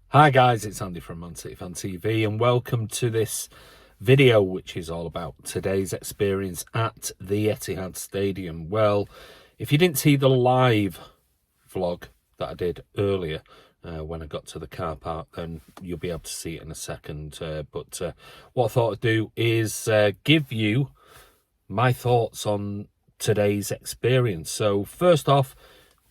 Hi guys, it's Andy from mcfcfantv and welcome to this video which is all about today's experience at the Etihad Stadium. Well, if you didn't see the live vlog that I did earlier when I got to the car park, then you'll be able to see it in a second. But what I thought I'd do is give you my thoughts on today's experience. So first off,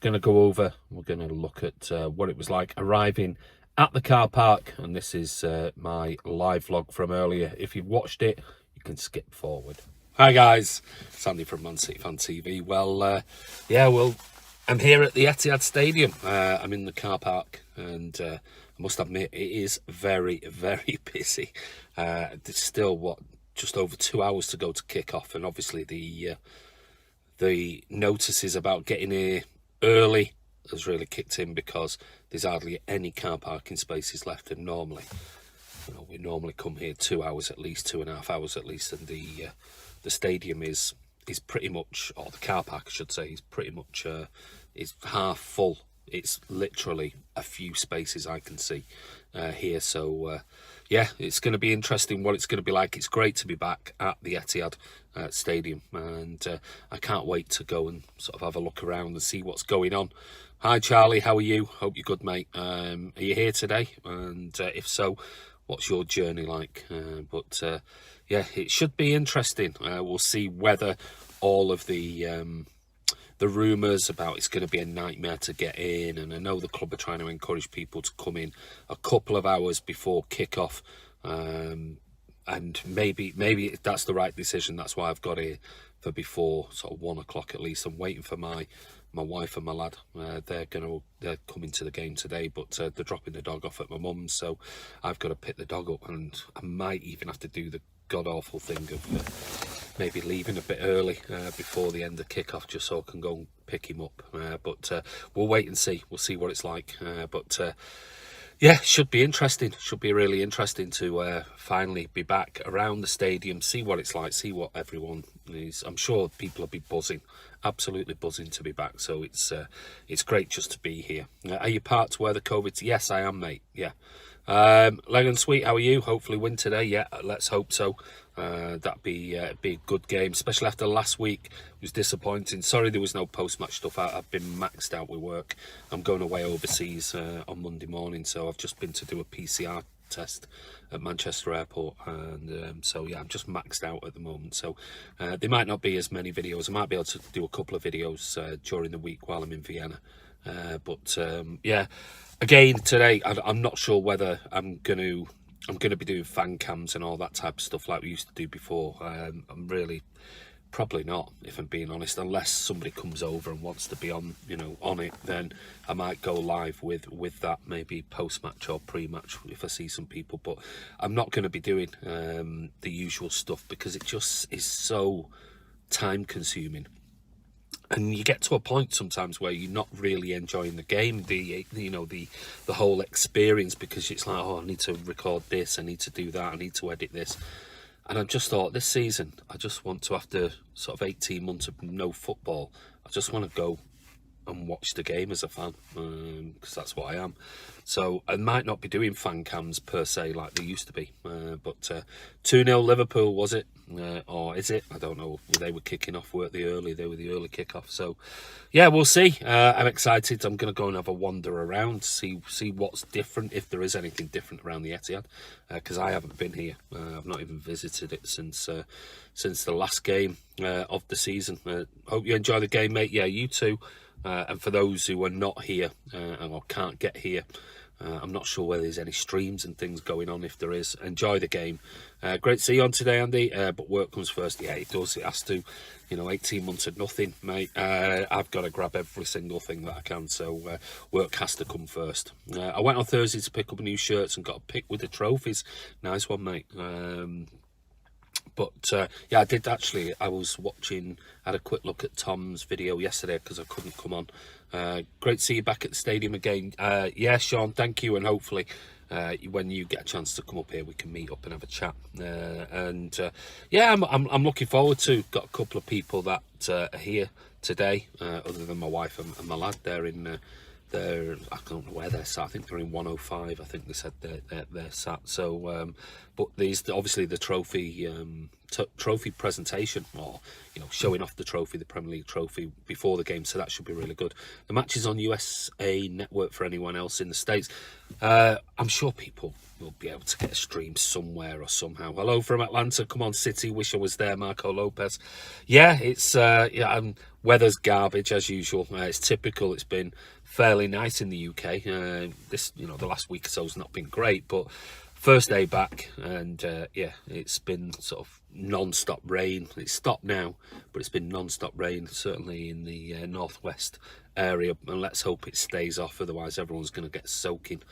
we're going to look at what it was like arriving at the car park, and this is my live vlog from earlier. If you've watched it, you can skip forward. Hi guys, it's Andy from mcfcfantv. Well, I'm here at the Etihad Stadium. I'm in the car park, and I must admit it is very, very busy. There's still just over 2 hours to go to kick off, and obviously the notices about getting here early has really kicked in because there's hardly any car parking spaces left, and normally, we normally come here 2 hours at least, 2.5 hours at least, and the stadium is pretty much, or the car park I should say, is pretty much is half full. It's literally a few spaces I can see here. So yeah, it's going to be interesting what it's going to be like. It's great to be back at the Etihad Stadium, and I can't wait to go and sort of have a look around and see what's going on. Hi Charlie, how are you? Hope you're good, mate. Are you here today? And if so, what's your journey like? Yeah, it should be interesting. We'll see whether all of the rumours about it's going to be a nightmare to get in, and I know the club are trying to encourage people to come in a couple of hours before kick-off, and maybe that's the right decision. That's why I've got here for before sort of 1 o'clock at least. I'm waiting for my wife and my lad. They're coming to the game today, but they're dropping the dog off at my mum's, so I've got to pick the dog up, and I might even have to do the god-awful thing of maybe leaving a bit early before the end of kickoff, just so I can go and pick him up. But we'll wait and see. We'll see what it's like. Yeah, should be interesting. Should be really interesting to finally be back around the stadium, see what it's like, see what everyone is. I'm sure people will be buzzing, absolutely buzzing to be back. So it's great just to be here. Are you parked where the COVID's? Yes, I am, mate. Yeah. Leg and Sweet, how are you? Hopefully win today. Yeah, let's hope so. That'd be a good game, especially after last week. It was disappointing. Sorry there was no post-match stuff out. I've been maxed out with work. I'm going away overseas on Monday morning, so I've just been to do a PCR test at Manchester Airport, and so yeah, I'm just maxed out at the moment. So there might not be as many videos. I might be able to do a couple of videos during the week while I'm in Vienna. Yeah, again today I'm not sure whether I'm going to be doing fan cams and all that type of stuff like we used to do before. I'm really probably not, if I'm being honest, unless somebody comes over and wants to be on it. Then I might go live with that, maybe post-match or pre-match if I see some people. But I'm not going to be doing the usual stuff because it just is so time consuming. And you get to a point sometimes where you're not really enjoying the game, the whole experience, because it's like, oh, I need to record this, I need to do that, I need to edit this. And I just thought this season, I just want to, after sort of 18 months of no football, I just want to go and watch the game as a fan, because that's what I am. So I might not be doing fan cams per se like they used to be, but 2-0 Liverpool, was it? Or is it? I don't know. They were kicking off, weren't they, early? They were the early kickoff. So yeah, we'll see. I'm excited. I'm going to go and have a wander around, see what's different, if there is anything different around the Etihad, because I haven't been here. I've not even visited it since the last game of the season. Hope you enjoy the game, mate. Yeah, you too. And for those who are not here or can't get here, I'm not sure whether there's any streams and things going on. If there is, enjoy the game. Great to see you on today, Andy, but work comes first. Yeah, it does. It has to. 18 months of nothing, mate. I've got to grab every single thing that I can, so work has to come first. I went on Thursday to pick up new shirts and got a pick with the trophies. Nice one, mate. Yeah, I did actually. I was watching, had a quick look at Tom's video yesterday because I couldn't come on. Great to see you back at the stadium again. Yeah, Sean, thank you, and hopefully when you get a chance to come up here, we can meet up and have a chat. Yeah, I'm looking forward to. Got a couple of people that are here today, other than my wife and my lad. They're I don't know where they're sat. I think they're in 105. I think they said they're sat. So, but these obviously the trophy trophy presentation, or showing off the trophy, the Premier League trophy before the game. So that should be really good. The match is on USA Network for anyone else in the States. I'm sure people will be able to get a stream somewhere or somehow. Hello from Atlanta. Come on, City. Wish I was there. Marco Lopez. Yeah, it's weather's garbage as usual. It's typical. It's been fairly nice in the UK. The last week or so has not been great, but first day back, and yeah, it's been sort of non-stop rain. It's stopped now, but it's been non-stop rain, certainly in the northwest area, and let's hope it stays off, otherwise everyone's going to get soaking.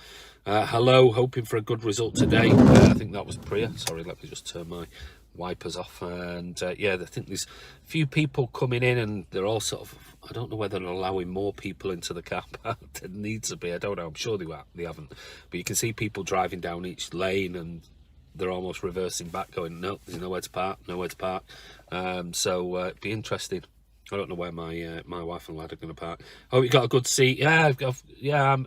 Hello, hoping for a good result today. I think that was Priya. Sorry, let me just turn my wipers off. And yeah, I think there's a few people coming in, and they're all sort of, I don't know whether they're allowing more people into the car park. There needs to be, I don't know, I'm sure they haven't, but you can see people driving down each lane, and they're almost reversing back, going, no, there's nowhere to park. So it'd be interesting. I don't know where my wife and lad are going to park. Oh, you got a good seat? Yeah,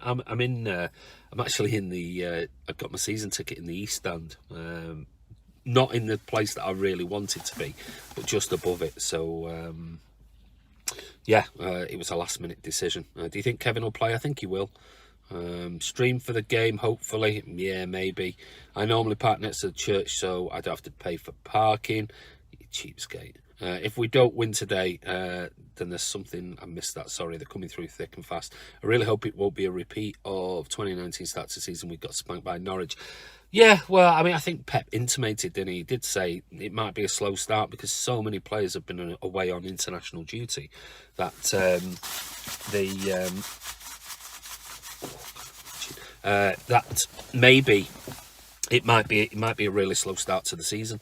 I'm in. I'm actually in the. I've got my season ticket in the East Stand. Not in the place that I really wanted to be, but just above it. So yeah, it was a last minute decision. Do you think Kevin will play? I think he will. Stream for the game, hopefully. Yeah, maybe. I normally park next to the church, so I don't have to pay for parking. You cheapskate. If we don't win today, then there's something, I missed that, sorry, they're coming through thick and fast. I really hope it won't be a repeat of 2019 start to season. We got spanked by Norwich. Yeah, well, I mean, I think Pep intimated, didn't he? He did say it might be a slow start because so many players have been away on international duty that that maybe it might be a really slow start to the season.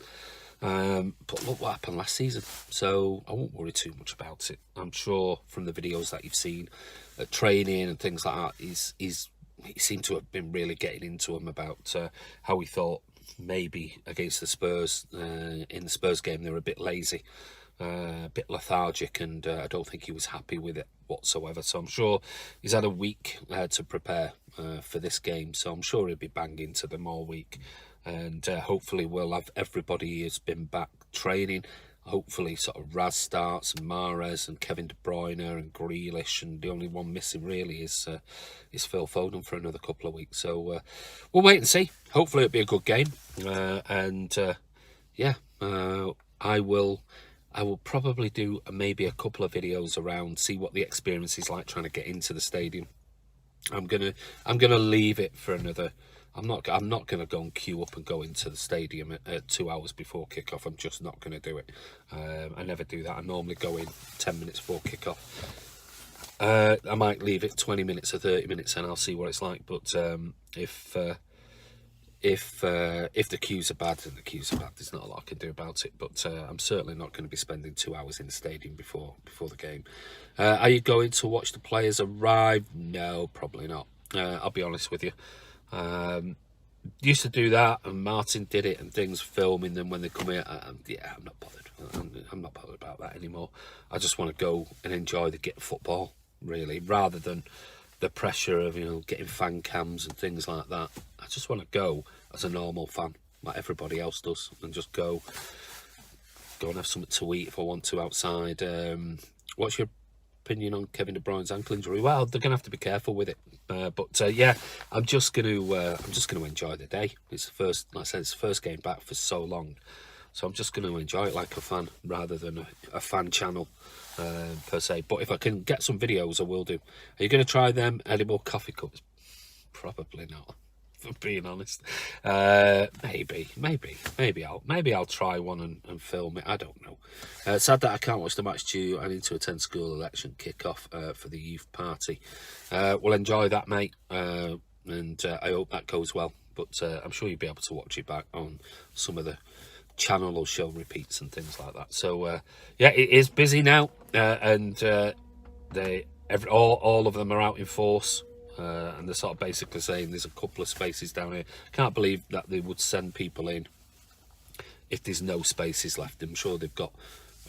But look what happened last season, so I won't worry too much about it. I'm sure from the videos that you've seen at training and things like that, he seemed to have been really getting into him about how he thought maybe against the Spurs, in the Spurs game, they were a bit lazy, a bit lethargic, and I don't think he was happy with it whatsoever. So I'm sure he's had a week to prepare for this game, so I'm sure he'll be banging to them all week. And hopefully we'll have everybody who's been back training. Hopefully sort of Raz starts, and Mahrez and Kevin De Bruyne and Grealish, and the only one missing really is Phil Foden for another couple of weeks. So we'll wait and see. Hopefully it'll be a good game, and yeah, I will probably do maybe a couple of videos around, see what the experience is like trying to get into the stadium. I'm gonna leave it for another. I'm not going to go and queue up and go into the stadium at 2 hours before kickoff. I'm just not going to do it. I never do that. I normally go in 10 minutes before kickoff. I might leave it 20 minutes or 30 minutes, and I'll see what it's like. But if the queues are bad, then the queues are bad. There's not a lot I can do about it. But I'm certainly not going to be spending 2 hours in the stadium before the game. Are you going to watch the players arrive? No, probably not. I'll be honest with you. Used to do that, and Martin did it and things, filming them when they come here. Yeah, I'm not bothered. I'm not bothered about that anymore. I just want to go and enjoy the football, really, rather than the pressure of getting fan cams and things like that. I just want to go as a normal fan, like everybody else does, and just go and have something to eat if I want to outside. What's your opinion on Kevin De Bruyne's ankle injury? Well, they're gonna have to be careful with it, but yeah, I'm just gonna enjoy the day. It's the first, like I said, it's the first game back for so long, so I'm just gonna enjoy it like a fan rather than a fan channel per se. But if I can get some videos, I will do. Are you gonna try them edible coffee cups? Probably not, for being honest. Maybe I'll try one and film it. I don't know. Sad that I can't watch the match due. I need to attend school election kick-off for the youth party. We'll enjoy that, mate, and I hope that goes well. But I'm sure you'll be able to watch it back on some of the channel or show repeats and things like that. So yeah, it is busy now, and all of them are out in force. And they're sort of basically saying there's a couple of spaces down here. Can't believe that they would send people in if there's no spaces left. I'm sure they've got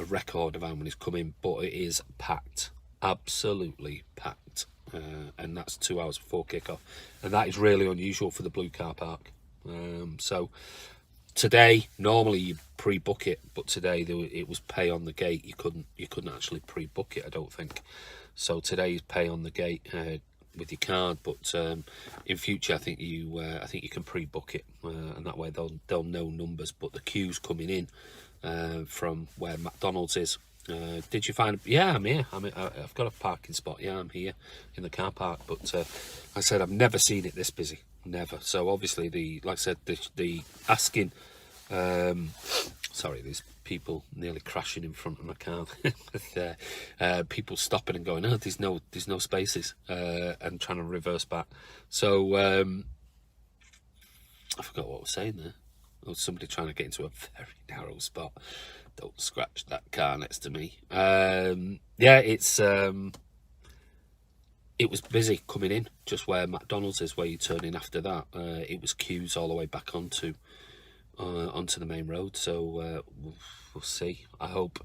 a record of how many's come in, but it is packed, absolutely packed. and that's 2 hours before kickoff, and that is really unusual for the blue car park. So today, normally you pre-book it, but today it was pay on the gate. You couldn't actually pre-book it, I don't think. So today is pay on the gate with your card, but in future I think you can pre-book it, and that way they'll know numbers. But the queue's coming in from where McDonald's is. Did you find? Yeah, I'm here. I've got a parking spot. Yeah, I'm here in the car park. But I said I've never seen it this busy, never. So obviously like I said, the asking. Sorry, there's people nearly crashing in front of my car. With people stopping and going, oh, there's no spaces, and trying to reverse back. So I forgot what I was saying there. There was somebody trying to get into a very narrow spot. Don't scratch that car next to me. Yeah, it was busy coming in, just where McDonald's is, where you turn in after that. It was queues all the way back onto the main road. So we'll see. I hope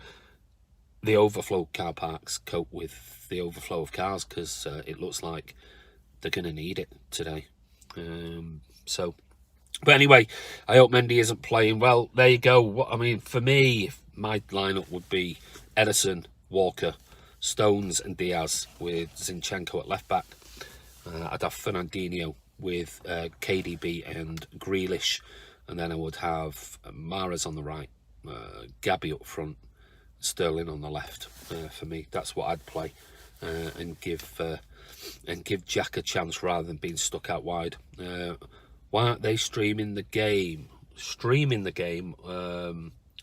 the overflow car parks cope with the overflow of cars, because it looks like they're going to need it today. But anyway, I hope Mendy isn't playing. Well, there you go. I mean, for me, my lineup would be Edison, Walker, Stones and Diaz, with Zinchenko at left back. I'd have Fernandinho with KDB and Grealish, and then I would have Mahrez on the right, Gabby up front, Sterling on the left. For me, that's what I'd play, and give Jack a chance rather than being stuck out wide. Why aren't they streaming the game?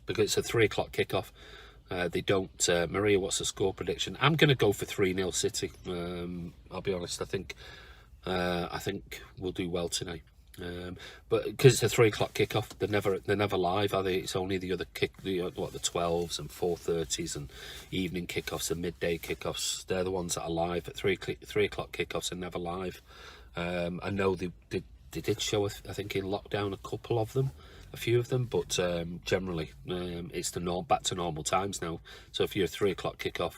Because it's a 3 o'clock kickoff. They don't. Maria, what's the score prediction? I'm going to go for 3-0 City. I'll be honest. I think we'll do well tonight. But because it's a 3 o'clock kickoff, they're never live, are they? It's only the other the 12s and 4:30s and evening kickoffs and midday kickoffs. They're the ones that are live. At 3 o'clock kickoffs are never live. I know they did show, I think, in lockdown, a few of them, but generally it's back to normal times now. So if you're a 3 o'clock kickoff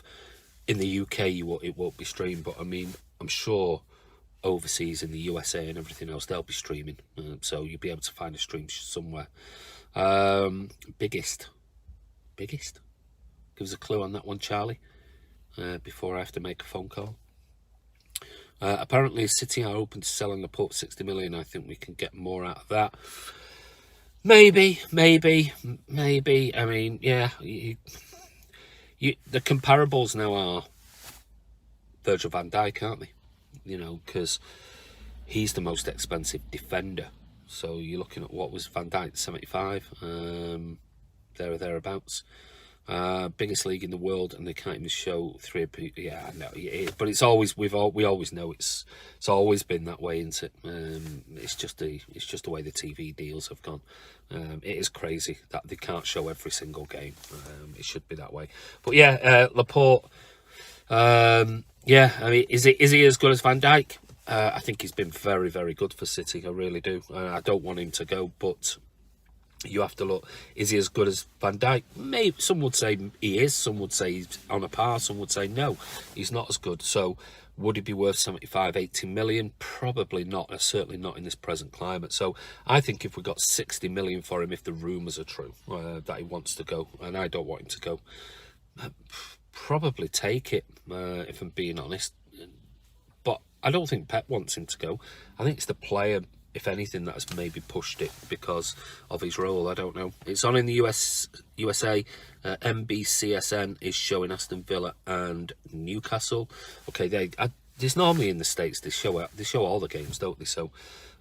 in the UK, it won't be streamed. But I mean, I'm sure overseas in the USA and everything else, they'll be streaming. So you'll be able to find a stream somewhere. Biggest. Give us a clue on that one, Charlie, before I have to make a phone call. Apparently City are open to selling Laporte 60 million. I think we can get more out of that. Maybe. I mean, yeah. The comparables now are Virgil van Dijk, aren't they? You know, because he's the most expensive defender. So you're looking at, what was Van Dijk, 75, there or thereabouts. Biggest league in the world, and they can't even show 3. Yeah, no, but it's always we always know it's always been that way, isn't it? It's just the way the TV deals have gone. It is crazy that they can't show every single game. It should be that way. But yeah, Laporte. Yeah, I mean, is he as good as Van Dijk? I think he's been very, very good for City. I really do. I don't want him to go, but you have to look, is he as good as Van Dijk? Maybe. Some would say he is, some would say he's on a par, some would say no, he's not as good. So would he be worth 75, 80 million? Probably not, certainly not in this present climate. So I think if we got 60 million for him, if the rumours are true, that he wants to go, and I don't want him to go, probably take it, if I'm being honest. But I don't think Pep wants him to go. I think it's the player, if anything, that's maybe pushed it because of his role. I don't know. It's on in the USA. NBCSN is showing Aston Villa and Newcastle. Okay, there's normally in the States they show all the games, don't they? So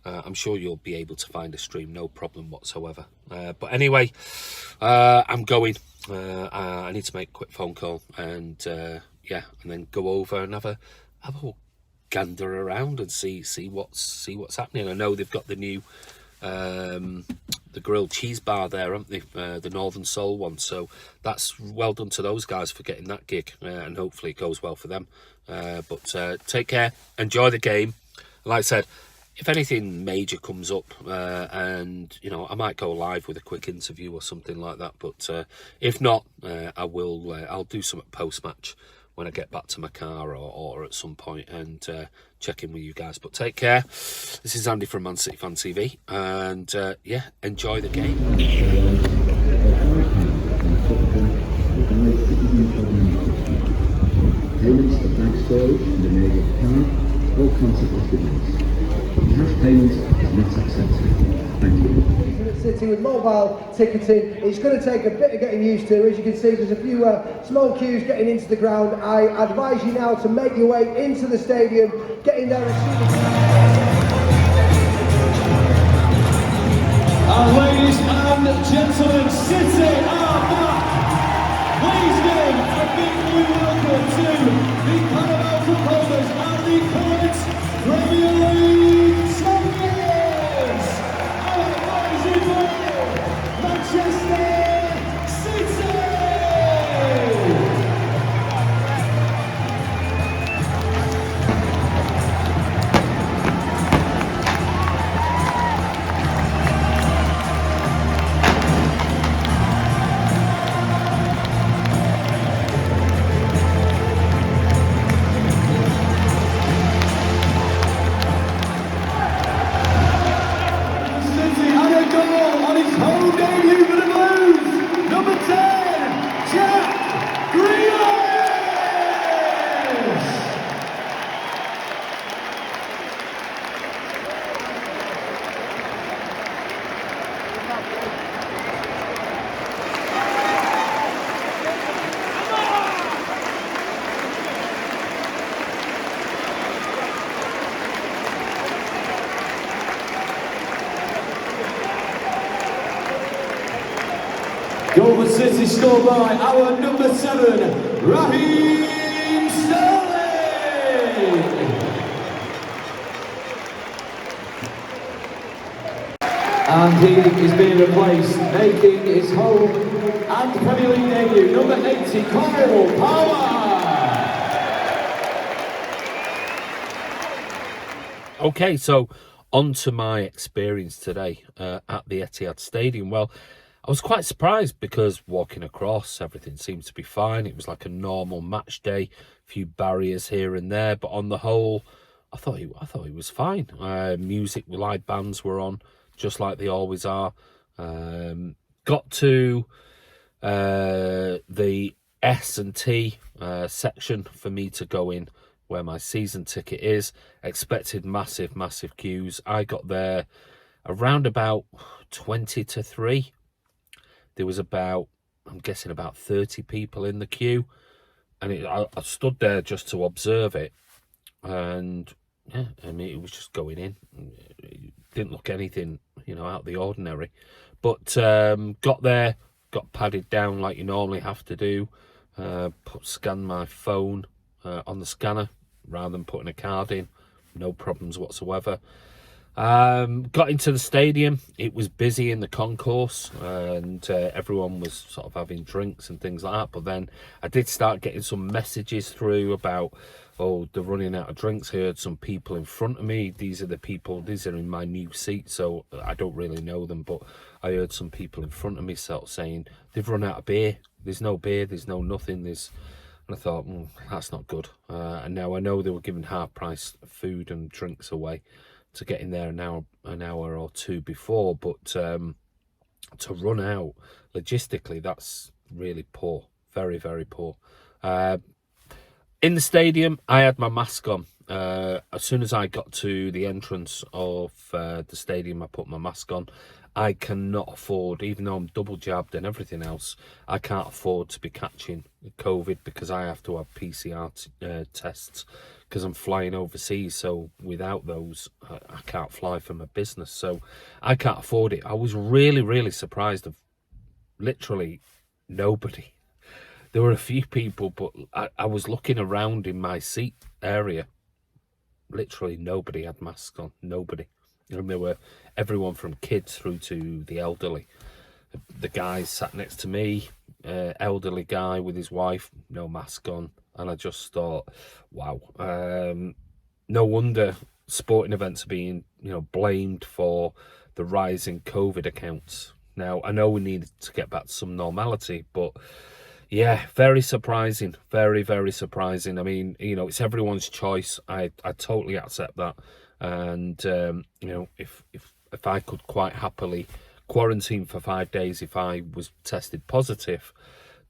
I'm sure you'll be able to find a stream, no problem whatsoever. But anyway, I'm going. I need to make a quick phone call, and yeah, and then go over and have a gander around and see what's happening. I know they've got the new the grilled cheese bar there, haven't they? The Northern Soul one. So that's well done to those guys for getting that gig, and hopefully it goes well for them. But take care, enjoy the game. Like I said, if anything major comes up, and you know, I might go live with a quick interview or something like that. But if not, I'll do some post match when I get back to my car or at some point and check in with you guys. But take care. This is Andy from Man City Fan TV, and yeah, enjoy the game. Payments for backstory and the name of card or contactless payments. Cash payment is not accepted. Thank you. City with mobile ticketing, it's going to take a bit of getting used to. As you can see, there's a few small queues getting into the ground. I advise you now to make your way into the stadium, get in there and see And ladies and gentlemen, City are back. Please give a big welcome to the Carabao Cup holders and the current Premier League champions, our rising Manchester City. Goal for City scored by our number 7, Raheem Sterling. And he is being replaced, making his home and Premier League debut, number 80, Kyle Palmer. Okay, so on to my experience today at the Etihad Stadium. Well, I was quite surprised because walking across, everything seemed to be fine. It was like a normal match day, a few barriers here and there, but on the whole, I thought he was fine. Music, live bands were on, just like they always are. Got to the S&T section for me to go in, where my season ticket is. Expected massive queues. I got there around about 20 to 3. There was about, I'm guessing, about 30 people in the queue, and I stood there just to observe it, and yeah, I mean, it was just going in. It didn't look anything, out of the ordinary, but got there, got padded down like you normally have to do, scanned my phone on the scanner rather than putting a card in, no problems whatsoever. Got into the stadium. It was busy in the concourse, and everyone was sort of having drinks and things like that. But then I did start getting some messages through about, oh, they're running out of drinks. I heard some people in front of me. These are in my new seat, so I don't really know them, but I heard some people in front of me sort of saying they've run out of beer. There's no beer, there's no nothing. And I thought, that's not good. And now I know they were giving half-price food and drinks away to get in there an hour or two before, but to run out logistically, that's really poor, very poor. In the stadium, I had my mask on. As soon as I got to the entrance of the stadium, I put my mask on. I cannot afford, even though I'm double jabbed and everything else, I can't afford to be catching COVID because I have to have PCR tests because I'm flying overseas. So without those, I can't fly for my business. So I can't afford it. I was really surprised of literally nobody. There were a few people, but I was looking around in my seat area. Literally nobody had masks on, nobody. And there were everyone from kids through to the elderly. The guy sat next to me, elderly guy with his wife, no mask on. And I just thought, wow, no wonder sporting events are being, blamed for the rise in COVID accounts. Now, I know we need to get back to some normality, but Yeah, very surprising. Very, very surprising. I mean, it's everyone's choice. I totally accept that. And, if I could quite happily quarantine for 5 days if I was tested positive,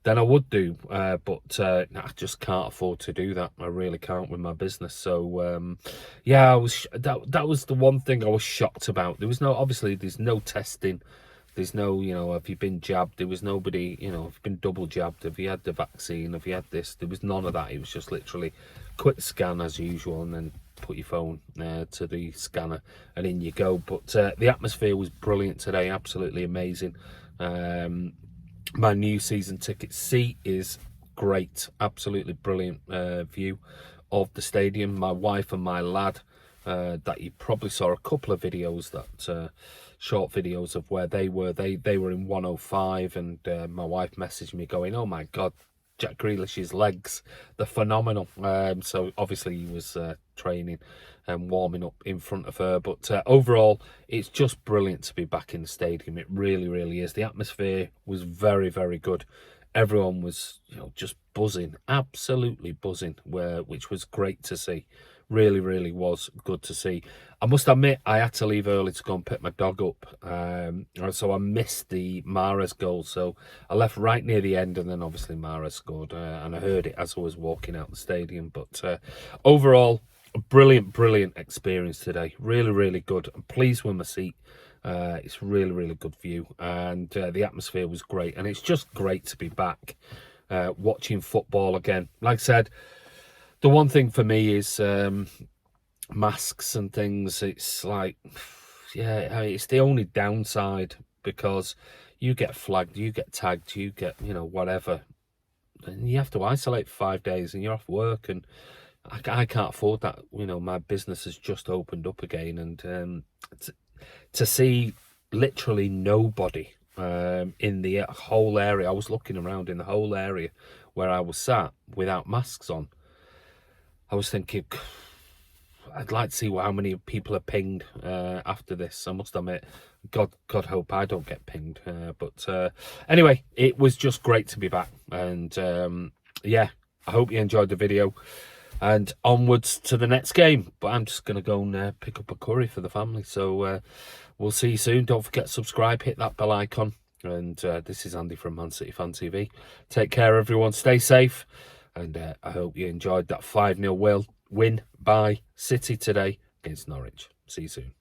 then I would do. But I just can't afford to do that. I really can't with my business. So, yeah, that was the one thing I was shocked about. Obviously, there's no testing. There's no, have you been jabbed? There was nobody, have you been double jabbed? Have you had the vaccine? Have you had this? There was none of that. It was just literally quick scan as usual, and then put your phone to the scanner and in you go. But the atmosphere was brilliant today, absolutely amazing. My new season ticket seat is great, absolutely brilliant view of the stadium. My wife and my lad, that you probably saw a couple of videos, that short videos of where they were. They were in 105, and my wife messaged me going, "Oh my God, Jack Grealish's legs, they're phenomenal." So obviously he was training and warming up in front of her. But overall, it's just brilliant to be back in the stadium. It really, really is. The atmosphere was very, very good. Everyone was, just buzzing, absolutely buzzing, which was great to see. Really, really was good to see. I must admit, I had to leave early to go and pick my dog up. So I missed the Mahrez goal. So I left right near the end, and then obviously Mahrez scored. And I heard it as I was walking out the stadium. But overall, a brilliant, brilliant experience today. Really, really good. I'm pleased with my seat. It's really, really good view. And the atmosphere was great. And it's just great to be back watching football again. Like I said, the one thing for me is masks and things. It's like, yeah, it's the only downside, because you get flagged, you get tagged, you get, whatever. And you have to isolate for 5 days, and you're off work, and I can't afford that. My business has just opened up again, and to see literally nobody in the whole area. I was looking around in the whole area where I was sat without masks on. I was thinking, I'd like to see how many people are pinged after this. I must admit, God hope I don't get pinged. But anyway, it was just great to be back. And yeah, I hope you enjoyed the video. And onwards to the next game. But I'm just going to go and pick up a curry for the family. So we'll see you soon. Don't forget to subscribe, hit that bell icon. And this is Andy from Man City Fan TV. Take care, everyone. Stay safe. And I hope you enjoyed that 5-0 win by City today against Norwich. See you soon.